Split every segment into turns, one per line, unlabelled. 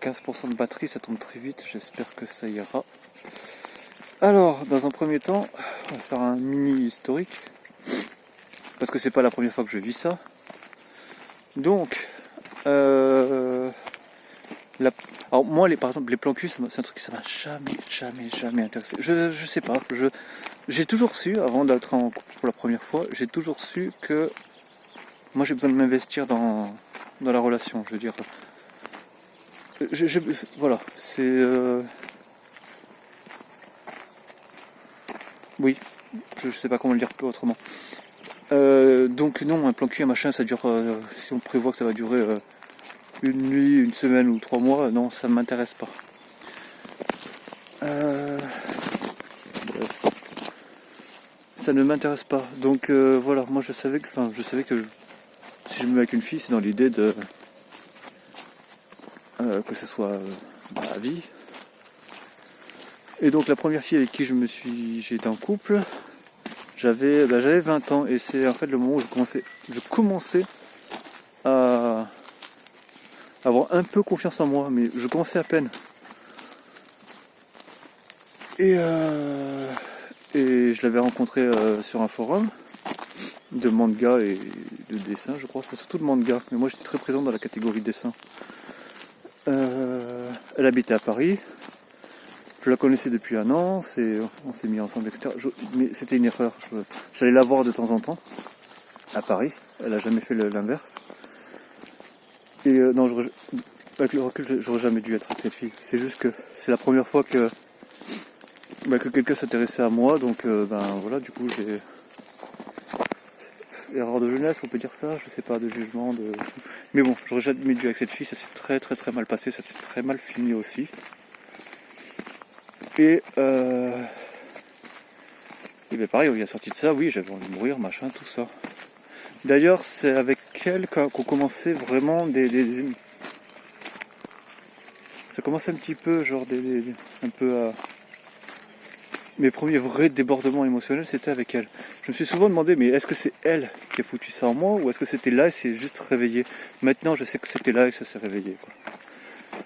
15% de batterie, ça tombe très vite, j'espère que ça ira. Alors, dans un premier temps, on va faire un mini historique, parce que c'est pas la première fois que je vis ça. Donc, alors moi, par exemple, les plans cul, c'est un truc qui ça m'a jamais intéressé. Je sais pas, j'ai toujours su, avant d'être en couple pour la première fois, j'ai toujours su que moi j'ai besoin de m'investir dans la relation, je veux dire. Voilà, c'est... Oui, je sais pas comment le dire autrement. Donc non, un plan cul, un machin, ça dure... si on prévoit que ça va durer une nuit, une semaine ou 3 mois, non, ça m'intéresse pas. Ça ne m'intéresse pas. Donc voilà, moi je savais que si je me mets avec une fille, c'est dans l'idée de... que ce soit à vie. Et donc la première fille avec qui j'ai été en couple, j'avais 20 ans et c'est en fait le moment où je commençais à avoir un peu confiance en moi, mais je commençais à peine. Et je l'avais rencontré sur un forum de manga et de dessin, je crois, c'est surtout de manga, mais moi j'étais très présent dans la catégorie dessin. Elle habitait à Paris. Je la connaissais depuis un an, on s'est mis ensemble, etc. Mais c'était une erreur. J'allais la voir de temps en temps, à Paris. Elle n'a jamais fait l'inverse. Et non, avec le recul, j'aurais jamais dû être avec cette fille. C'est juste que c'est la première fois que quelqu'un s'intéressait à moi. Donc, voilà, du coup, j'ai... Erreur de jeunesse, on peut dire ça, je sais pas, de jugement, de... Mais bon, j'aurais jamais dû avec cette fille, ça s'est très très très mal passé, ça s'est très mal fini aussi. Et bien pareil, il a sorti de ça, oui, j'avais envie de mourir, machin, tout ça. D'ailleurs, c'est avec elle qu'on commençait vraiment ça commençait un petit peu, genre un peu à... Mes premiers vrais débordements émotionnels, c'était avec elle. Je me suis souvent demandé, mais est-ce que c'est elle qui a foutu ça en moi, ou est-ce que c'était là et c'est juste réveillé? Maintenant, je sais que c'était là et ça s'est réveillé, quoi.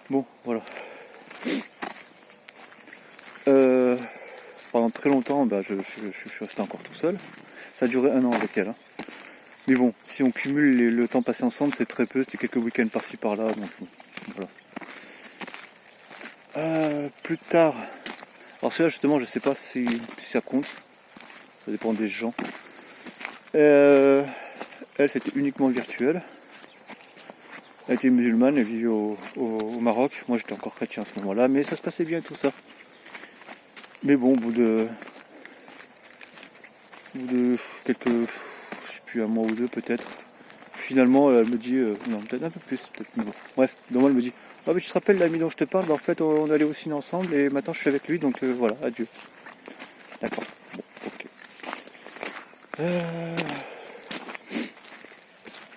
Bon, voilà. Pendant très longtemps, je suis resté encore tout seul. Ça a duré 1 an avec elle. Hein. Mais bon, si on cumule le temps passé ensemble, c'est très peu. C'était quelques week-ends par-ci par-là. Donc voilà. Plus tard, alors celui-là justement, je sais pas si ça compte. Ça dépend des gens. Elle, c'était uniquement virtuel. Elle était musulmane, elle vivait au Maroc. Moi, j'étais encore chrétien à ce moment-là, mais ça se passait bien tout ça. Mais bon, au bout de quelques, je sais plus, 1 mois ou 2 peut-être, finalement elle me dit, non peut-être un peu plus, bon. Bref, donc elle me dit, ah mais tu te rappelles l'ami dont je te parle, en fait on allait au ciné ensemble et maintenant je suis avec lui, donc voilà, adieu. D'accord, bon, ok.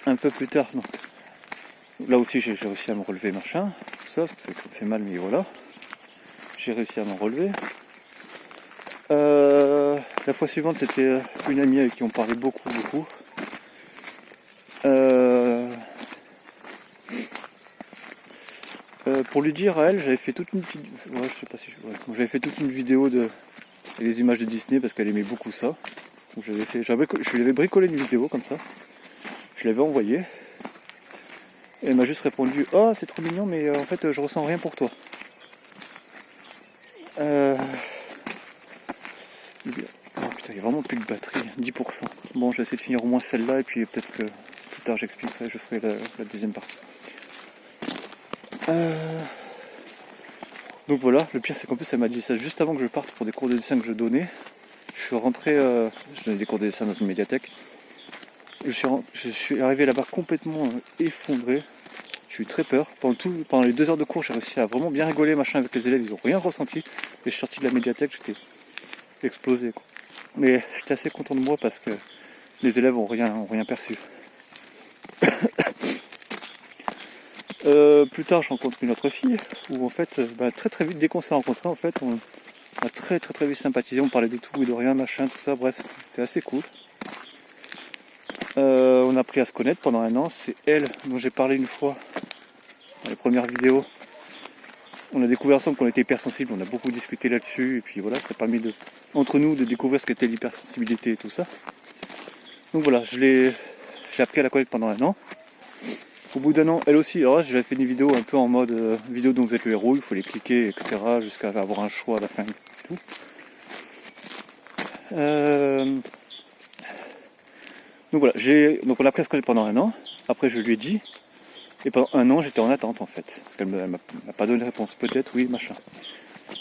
Un peu plus tard, non. Là aussi j'ai réussi à me relever, machin, tout ça, parce que ça me fait mal, mais voilà. J'ai réussi à m'en relever. La fois suivante, c'était une amie avec qui on parlait beaucoup. Pour lui dire à elle, j'avais fait toute une petite... Ouais, je sais pas si... Ouais. J'avais fait toute une vidéo de les images de Disney parce qu'elle aimait beaucoup ça. Donc je lui avais bricolé une vidéo comme ça. Je l'avais envoyée. Et elle m'a juste répondu, oh c'est trop mignon, mais en fait je ressens rien pour toi. Oh putain, il y a vraiment plus de batterie, 10%. Bon, je vais essayer de finir au moins celle-là et puis peut-être que plus tard j'expliquerai, je ferai la deuxième partie. Donc voilà, le pire c'est qu'en plus elle m'a dit ça juste avant que je parte pour des cours de dessin que je donnais. Je suis rentré, je donnais des cours de dessin dans une médiathèque. Je suis arrivé là-bas complètement effondré. J'ai eu très peur. Pendant les 2 heures de cours, j'ai réussi à vraiment bien rigoler machin avec les élèves, ils n'ont rien ressenti. Et je suis sorti de la médiathèque, j'étais explosé, quoi. Mais j'étais assez content de moi parce que les élèves ont rien perçu. Plus tard, je rencontre une autre fille où en fait, très vite, dès qu'on s'est rencontrés, en fait, on a très vite sympathisé. On parlait de tout et de rien, machin, tout ça. Bref, c'était assez cool. On a appris à se connaître pendant 1 an. C'est elle dont j'ai parlé une fois dans les premières vidéos On a découvert ensemble qu'on était hypersensible, on a beaucoup discuté là-dessus, et puis voilà, ça a permis entre nous de découvrir ce qu'était l'hypersensibilité et tout ça. Donc voilà, j'ai appris à la connaître pendant 1 an. Au bout d'1 an, elle aussi, alors là, j'avais fait une vidéo un peu en mode vidéo dont vous êtes le héros, il faut les cliquer, etc., jusqu'à avoir un choix à la fin et tout. Donc voilà, donc on a appris à se connaître pendant 1 an, après je lui ai dit, et pendant 1 an j'étais en attente en fait, parce qu'elle m'a pas donné de réponse, peut-être, oui, machin.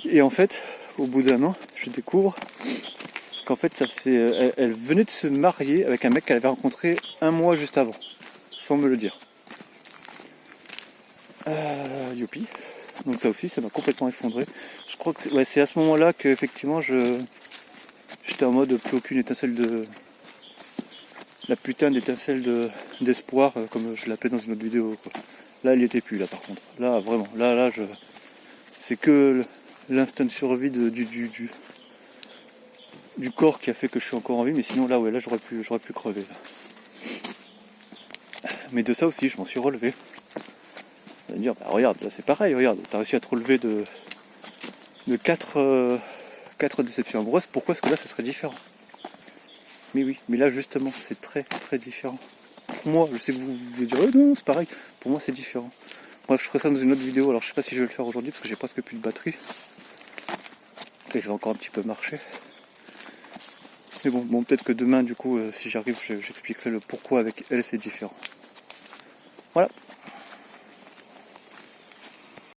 Et en fait, au bout d'1 an, je découvre qu'en fait, elle venait de se marier avec un mec qu'elle avait rencontré 1 mois juste avant, sans me le dire. Youpi. Donc ça aussi, ça m'a complètement effondré. Je crois que c'est à ce moment-là que effectivement j'étais en mode plus aucune étincelle de... La putain d'étincelle d'espoir, comme je l'appelais dans une autre vidéo, quoi. Là, il n'y était plus, là, par contre. Là, vraiment, c'est que l'instinct de survie du corps qui a fait que je suis encore en vie, mais sinon, là, ouais, là, j'aurais pu crever, là. Mais de ça aussi, je m'en suis relevé. Vous allez me dire, bah, regarde, là, c'est pareil, regarde, t'as réussi à te relever de 4 déceptions amoureuses, pourquoi est-ce que là, ça serait différent? Mais oui, mais là, justement, c'est très, très différent. Pour moi, je sais que vous allez dire, non, c'est pareil. Pour moi, c'est différent. Bref, je ferai ça dans une autre vidéo. Alors, je sais pas si je vais le faire aujourd'hui parce que j'ai presque plus de batterie. Et je vais encore un petit peu marcher. Mais bon, peut-être que demain, du coup, si j'arrive, j'expliquerai le pourquoi avec elle, c'est différent. Voilà.